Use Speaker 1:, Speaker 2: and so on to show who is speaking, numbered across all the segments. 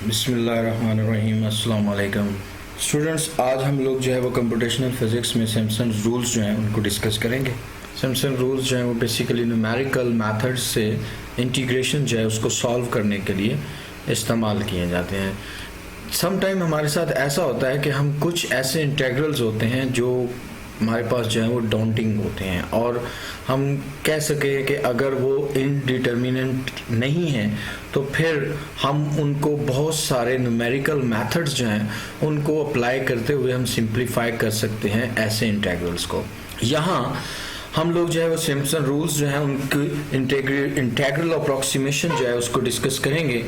Speaker 1: बिस्मिल्लाहिर्रहमानिर्रहीम। अस्सलाम वालेकुम स्टूडेंट्स, आज हम लोग जो है वो कंप्यूटेशनल फिज़िक्स में सिम्पसन रूल्स जो हैं उनको डिस्कस करेंगे। सिम्पसन रूल्स जो हैं वो बेसिकली न्यूमेरिकल मेथड्स से इंटीग्रेशन जो है उसको सॉल्व करने के लिए इस्तेमाल किए जाते हैं। सम टाइम हमारे साथ ऐसा होता है कि हम कुछ ऐसे इंटेग्रल्स होते हैं जो हमारे पास जो है वो डाउंटिंग होते हैं और हम कह सकें कि अगर वो इनडिटर्मिनेंट नहीं है तो फिर हम उनको बहुत सारे न्यूमेरिकल मेथड्स जो हैं उनको अप्लाई करते हुए हम सिंप्लीफाई कर सकते हैं ऐसे इंटेग्रल्स को। यहाँ हम लोग जो है वो सिम्पसन रूल्स जो हैं उनकी इंटेग्रल अप्रॉक्सीमेशन जो है उसको डिस्कस करेंगे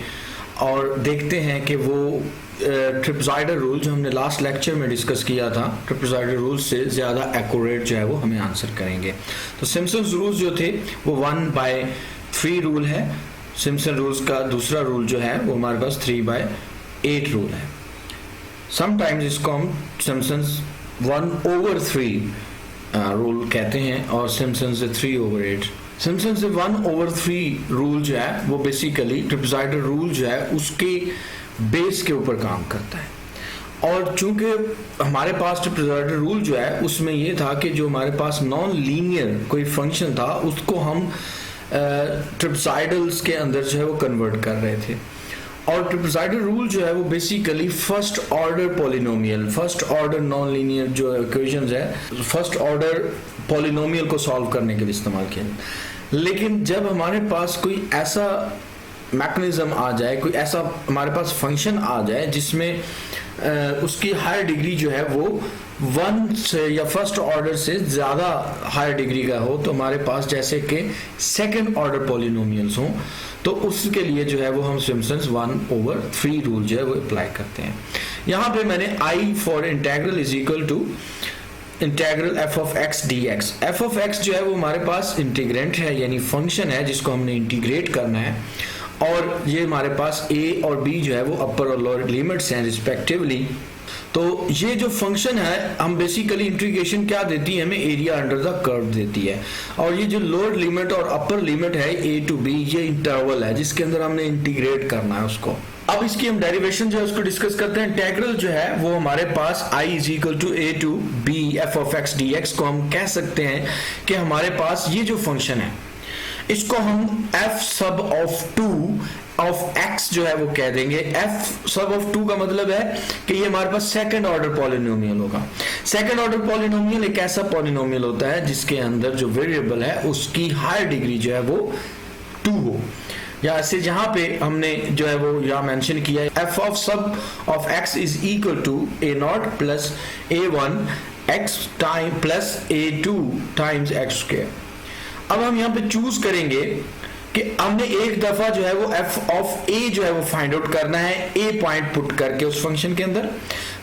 Speaker 1: और देखते हैं कि वो ट्रिपज़ाइडर रूल जो हमने लास्ट लेक्चर में डिस्कस किया था, ट्रिपज़ाइडर रूल से ज़्यादा एक्यूरेट जो है वो हमें आंसर करेंगे। तो सिम्पसन रूल्स जो थे वो 1/3 रूल है। सिम्पसन रूल्स का दूसरा रूल जो है वो हमारे पास 3/8 रूल है। समटाइम्स इसको हम सिम्पसन्स 1/3 रूल कहते हैं और सिम्पसन से 3/8। सिम्पसन से 1/3 रूल जो है वो बेसिकली ट्रिपज़ाइडर रूल जो है उसके बेस के ऊपर काम करता है। और चूंकि हमारे पास ट्रिपज़ाइडर रूल जो है उसमें ये था कि जो हमारे पास नॉन लीनियर कोई फंक्शन था उसको हम ट्रिपज़ाइडल्स के अंदर जो है वो कन्वर्ट कर रहे थे। और ट्रिपज़ाइडर रूल जो है वो basically first order polynomial, first order non linear जो इक्वेशंस है, फर्स्ट ऑर्डर पॉलिनोमियल को सॉल्व करने के लिए इस्तेमाल किया। लेकिन जब हमारे पास कोई ऐसा मैकेनिज्म आ जाए, कोई ऐसा हमारे पास फंक्शन आ जाए जिसमें उसकी हायर डिग्री जो है वो 1 से या फर्स्ट ऑर्डर से ज़्यादा हायर डिग्री का हो, तो हमारे पास जैसे कि सेकंड ऑर्डर पॉलिनोमियल्स हों, तो उसके लिए जो है वो हम सिम्पसन्स 1/3 रूल जो है वो अप्लाई करते हैं। यहाँ पे मैंने I for integral is equal to integral f of x dx। f of x जो है वो हमारे पास इंटीग्रेंट है, यानी फंक्शन है जिसको हमने इंटीग्रेट करना है। और ये हमारे पास a और b जो है वो अपर और लोअर लिमिट्स हैं रिस्पेक्टिवली। तो ये जो फंक्शन है हम बेसिकली इंटीग्रेशन क्या देती है, हमें एरिया अंडर द कर्व देती है। और ये जो लोअर लिमिट और अपर लिमिट है a to b, ये इंटरवल है जिसके अंदर हमने इंटीग्रेट करना है उसको। अब इसकी हम डेरिवेशन जो है उसको डिस्कस करते हैं। इंटीग्रल जो है वो हमारे पास I is equal to a to b f of x dx को हम कह सकते हैं कि हमारे पास ये जो फंक्शन है इसको हम f सब ऑफ 2 ऑफ x जो है वो कह देंगे। f सब ऑफ 2 का मतलब है कि ये हमारे पास सेकंड ऑर्डर पॉलिनोमियल होगा। सेकंड ऑर्डर पॉलिनोमियल एक ऐसा पॉलिनोमियल होता है जिसके अंदर जो वेरिएबल है उसकी हायर डिग्री जो है वो 2 हो। या से जहां पे हमने जो है वो यहाँ मेंशन किया है f of sub of x is equal to a0 plus a1 x time plus a2 times x square. अब हम यहाँ पे चूज करेंगे कि हमने एक दफा जो है वो f ऑफ a जो है वो फाइंड आउट करना है, a पॉइंट पुट करके उस फंक्शन के अंदर।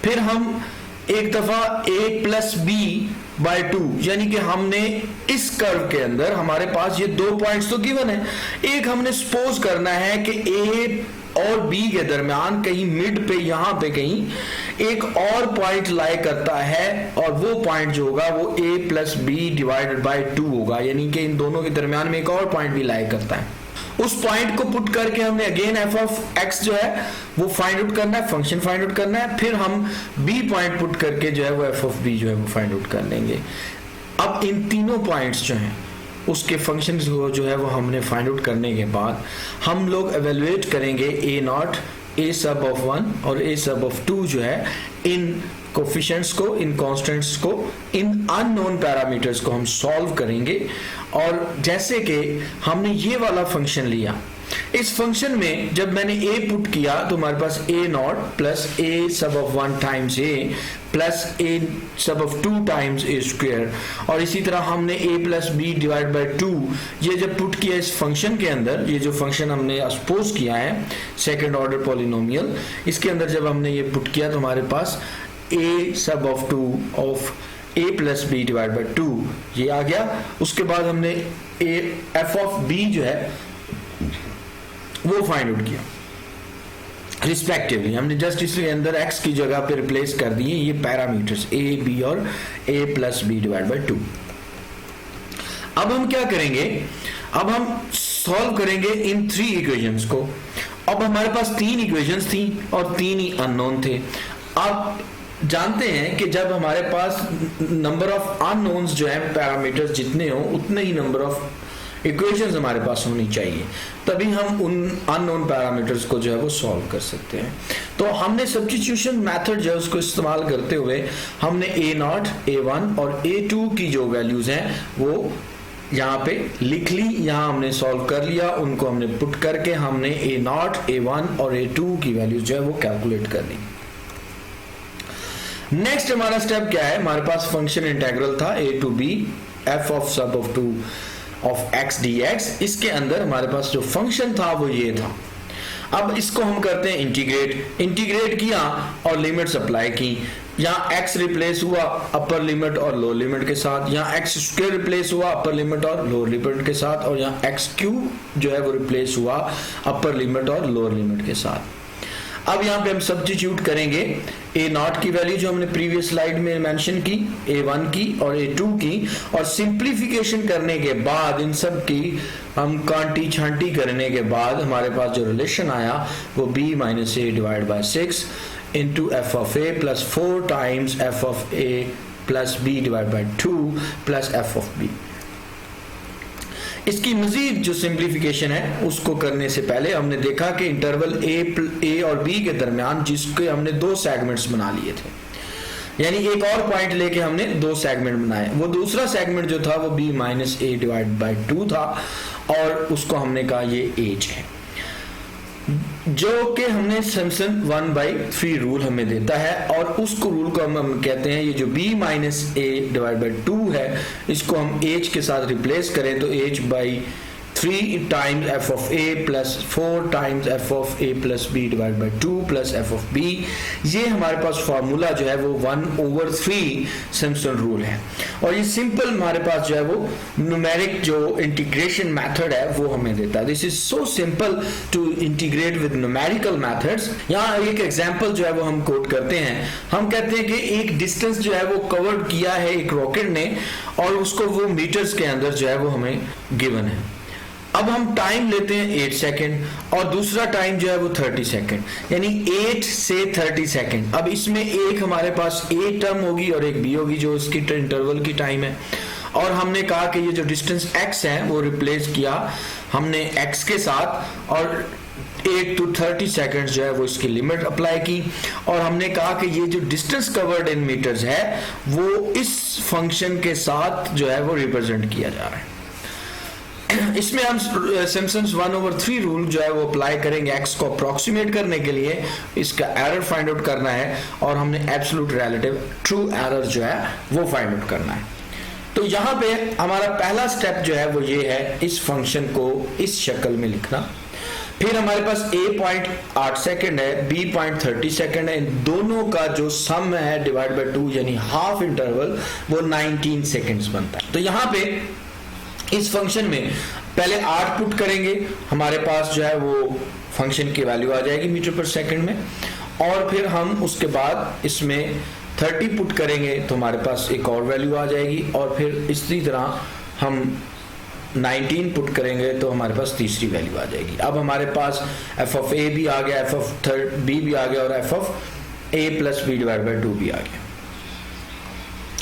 Speaker 1: फिर हम एक दफा a प्लस b/2, यानी कि हमने इस कर्व के अंदर हमारे पास ये 2 पॉइंट्स तो गिवन है, एक हमने सपोज करना है कि a और b के दरमियान कहीं मिड पे यहाँ पे कहीं एक और पॉइंट लाई करता है और वो पॉइंट जो होगा वो a plus b divided by 2 होगा, यानी कि इन दोनों के दरमियान में एक और पॉइंट भी लाई करता है। उस पॉइंट को पुट करके हमने अगेन f ऑफ x जो है वो फाइंड आउट करना है, फंक्शन फाइंड आउट करना है। फिर हम b पॉइंट पुट करके जो है वो f ऑफ b जो है वो फाइंड आउट कर लेंगे। अब इन तीनों पॉइंट्स जो हैं उसके फंक्शन को जो है वो हमने फाइंड आउट करने के बाद हम लोग एवेलुएट करेंगे a0, a सब ऑफ 1 और a सब ऑफ 2 जो है इन कोफिशिएंट्स को, इन कांस्टेंट्स को, इन अननोन पैरामीटर्स को हम सॉल्व करेंगे। और जैसे कि हमने ये वाला फंक्शन लिया, इस फंक्शन में जब मैंने a पुट किया तो हमारे पास a0 plus a sub of 1 times a plus a sub of 2 times a square. और इसी तरह हमने a plus b divide by 2 ये जब पुट किया इस फंक्शन के अंदर, ये जो फंक्शन हमने सपोज किया है सेकंड ऑर्डर पॉलिनोमियल, इसके अंदर जब हमने ये पुट किया तो हमारे पास a sub of 2 of a plus b divide by 2 ये आ गया। उसके बाद हमने f ऑफ b जो है वो फाइंड आउट किया रिस्पेक्टिवली। हमने जस्ट इसके अंदर x की जगह पे रिप्लेस कर दिए ये पैरामीटर्स a b और a plus b divide by 2। अब हम क्या करेंगे, अब हम सॉल्व करेंगे इन 3 इक्वेशंस को अब हमारे पास 3 इक्वेशंस थी और 3 ही अननोन थे। आप जानते हैं कि जब हमारे पास नंबर ऑफ अननोन्स जो है पैरामीटर्स जितने हो उतने ही नंबर ऑफ इक्वेशंस हमारे पास होनी चाहिए, तभी हम उन अननोन पैरामीटर्स को जो है वो सॉल्व कर सकते हैं। तो हमने सब्स्टिट्यूशन मेथड जो है उसको इस्तेमाल करते हुए हमने A0, A1 और A2 की जो वैल्यूज हैं वो यहाँ पे लिख ली, यहाँ हमने सॉल्व कर लिया, उनको हमने पुट करके हमने A0, A1 और A2 की वैल्यूज जो है वो कैलकुलेट कर ली। नेक्स्ट हमारा स्टेप क्या है, हमारे पास फंक्शन इंटीग्रल था a to b f of sub of 2 of x dx। इसके अंदर हमारे पास जो फंक्शन था वो ये था। अब इसको हम करते हैं इंटीग्रेट किया और लिमिट्स अप्लाई की। यहाँ x रिप्लेस हुआ अपर लिमिट और लोअर लिमिट के साथ, यहाँ x स्क्वायर रिप्लेस हुआ अपर लिमिट और लोअर लिमिट के साथ, और यहाँ x क्यूब जो है वो रिप्लेस हुआ अपर लिमिट और लोअर लिमिट के साथ। अब यहाँ पे हम सब्स्टिट्यूट करेंगे A0 की वैल्यू जो हमने प्रीवियस स्लाइड में मेंशन की, A1 की और A2 की, और सिंप्लीफिकेशन करने के बाद इन सब की हम कांटी छांटी करने के बाद हमारे पास जो रिलेशन आया वो b minus a divide by 6 into F of a plus 4 times F of a plus b divide by 2 plus F of b। इसकी मजीद जो सिंप्लीफिकेशन है उसको करने से पहले हमने देखा कि इंटरवल ए और बी के दरमियान जिसके हमने 2 सेगमेंट्स बना लिए थे, यानी एक और पॉइंट लेके हमने 2 सेगमेंट बनाए। वो दूसरा सेगमेंट जो था वो b minus a divide by 2 था और उसको हमने कहा ये एज है, जो कि हमने सिम्पसन 1/3 रूल हमें देता है, और उसको रूल को हम कहते हैं ये जो b minus a divide by 2 है इसको हम h के साथ रिप्लेस करें तो h by 3 times f of a plus 4 times f of a plus b divide by 2 plus f of b। ये हमारे पास फार्मूला जो है वो 1/3 सिम्पसन रूल है, और ये सिंपल हमारे पास जो है वो न्यूमेरिक जो इंटीग्रेशन मेथड है वो हमें देता है। This is so simple to integrate with numerical methods. यहाँ एक एग्जांपल जो है वो हम कोट करते हैं, हम कहते हैं कि एक डिस्टेंस जो है वो कवर किया है एक रॉकेट ने और उसको वो मीटर्स के अंदर जो है वो हमें गिवन है। अब हम टाइम लेते हैं 8 सेकेंड और दूसरा टाइम जो है वो 30 सेकेंड, यानी 8 से 30 सेकेंड। अब इसमें एक हमारे पास a टर्म होगी और एक b होगी जो इसकी इंटरवल की टाइम है, और हमने कहा कि ये जो डिस्टेंस x है वो रिप्लेस किया हमने x के साथ, और 8 to 30 सेकेंड जो है वो इसकी लिमिट अप्लाई की, और हमने कहा कि ये जो डिस्टेंस कवर्ड इन मीटर्स है वो इस फंक्शन के साथ जो है वो रिप्रेजेंट किया जा रहा है। इसमें हम सिम्पसन्स 1/3 रूल जो है वो अप्लाई करेंगे x को अप्रोक्सीमेट करने के लिए, इसका एरर फाइंड आउट करना है, और हमने एब्सोल्यूट रिलेटिव ट्रू एरर जो है वो फाइंड आउट करना है। तो यहाँ पे हमारा पहला स्टेप जो है वो ये है इस फंक्शन को इस शक्ल में लिखना। फिर हमारे पास a 0.8 सेकेंड है, b 0.30 सेकेंड है, इन दोनों का जो सम है डिवाइड बाई 2 यानी हाफ इंटरवल वो 19 सेकेंड्स बनता है। तो यहाँ पे इस फंक्शन में पहले 8 पुट करेंगे, हमारे पास जो है वो फंक्शन की वैल्यू आ जाएगी मीटर पर सेकंड में, और फिर हम उसके बाद इसमें 30 पुट करेंगे तो हमारे पास एक और वैल्यू आ जाएगी, और फिर इसी तरह हम 19 पुट करेंगे तो हमारे पास तीसरी वैल्यू आ जाएगी। अब हमारे पास f ऑफ a भी आ गया, f ऑफ b भी आ गया, और f of a plus b divide by 2 भी आ गया।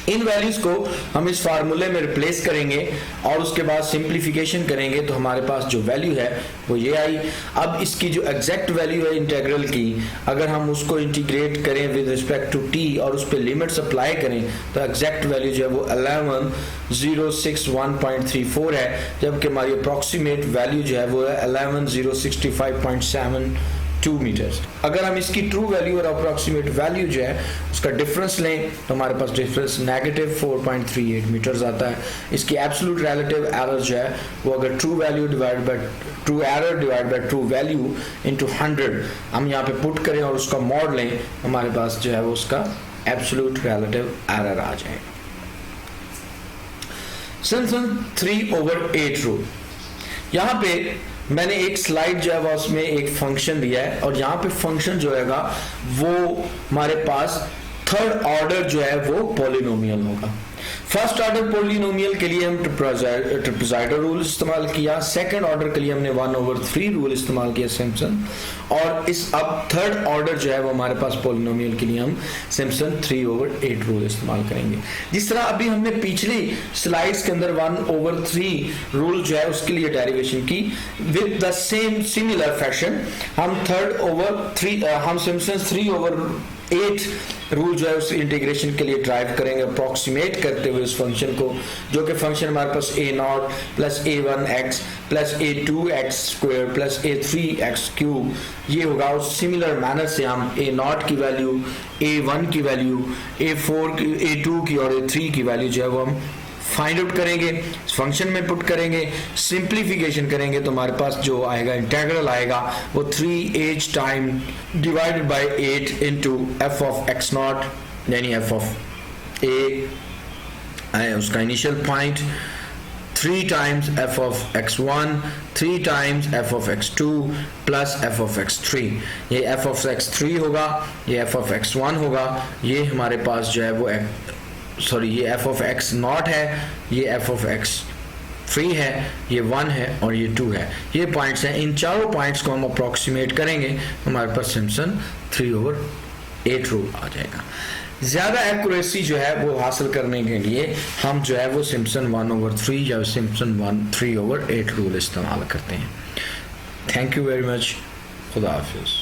Speaker 1: इन वैल्यूज को हम इस फार्मूले में रिप्लेस करेंगे और उसके बाद सिंप्लीफिकेशन करेंगे तो हमारे पास जो वैल्यू है वो ये आई। अब इसकी जो एग्जैक्ट वैल्यू है इंटीग्रल की, अगर हम उसको इंटीग्रेट करें विद रिस्पेक्ट टू t और उस पर लिमिट्स अप्लाई करें तो एग्जैक्ट वैल्यू जो है वो 11061.34 है, जबकि हमारी अप्रॉक्सीमेट वैल्यू जो है वो है 11065.72 मीटर्स। अगर हम इसकी ट्रू वैल्यू और अप्रॉक्सीमेट वैल्यू जो है उसका डिफरेंस लें तो हमारे पास डिफरेंस नेगेटिव 4.38 मीटर्स आता है। इसकी एब्सोल्यूट रिलेटिव एरर जो है वो अगर true value divide by true error divide by true value into 100 हम यहाँ पे पुट करें और उसका मॉड लें, हमारे पास जो है वो उसका एब्सोल्यूट रिलेटिव एरर आ जाएगा। सिम्पसन 3/8 रूल, यहाँ पे मैंने एक स्लाइड जो है वो उसमें एक फंक्शन दिया है, और यहाँ पे फंक्शन जो है वो हमारे पास थर्ड ऑर्डर जो है वो पॉलिनोमियल होगा। फर्स्ट ऑर्डर पोलिनोमियल के लिए हम ट्रिपजाइडल रूल इस्तेमाल किया, सेकंड ऑर्डर के लिए हमने 1/3 रूल इस्तेमाल किया सिम्पसन, और इस अब थर्ड ऑर्डर जो है वो हमारे पास पोलिनोमियल के लिए हम सिम्पसन 3/8 रूल इस्तेमाल करेंगे। जिस तरह अभी हमने पिछली स्लाइड्स के अंदर 1/3 रूल जो है उसके लिए डेरिवेशन की, with the same similar fashion हम हम सिम्पसन 3/8 रूल जो है उस इंटीग्रेशन के लिए ड्राइव करेंगे, अप्रोक्सीमेट करते हुए उस फंक्शन को, जो कि फंक्शन हमारे पास a0 plus a1x plus a2x² plus a3x³ ये होगा। उस सिमिलर मैनर से हम a0 की वैल्यू, a1 की वैल्यू, a2 की और a3 की वैल्यू जो है वो हम फाइंड आउट करेंगे, फंक्शन में पुट करेंगे, सिंप्लीफिकेशन करेंगे तो हमारे पास जो आएगा इंटीग्रल आएगा वो 3h time divided by 8 into f of x0 यानी f ऑफ a उसका initial point, 3 times f of x1, 3 times f of x2 plus f of x3। ये f ऑफ x3 होगा, ये f ऑफ x1 होगा, ये हमारे पास जो है वो ये f ऑफ x0 है, ये f ऑफ x3 है, ये 1 है और ये 2 है। ये पॉइंट्स हैं, इन चारों पॉइंट्स को हम अप्रोक्सीमेट करेंगे, हमारे पास सिम्पसन 3/8 रूल आ जाएगा। ज़्यादा एक्यूरेसी जो है वो हासिल करने के लिए हम जो है वो सिम्पसन 1/3 या सिम्पसन 3/8 रूल इस्तेमाल करते हैं। थैंक यू वेरी मच, खुदा हाफिज़।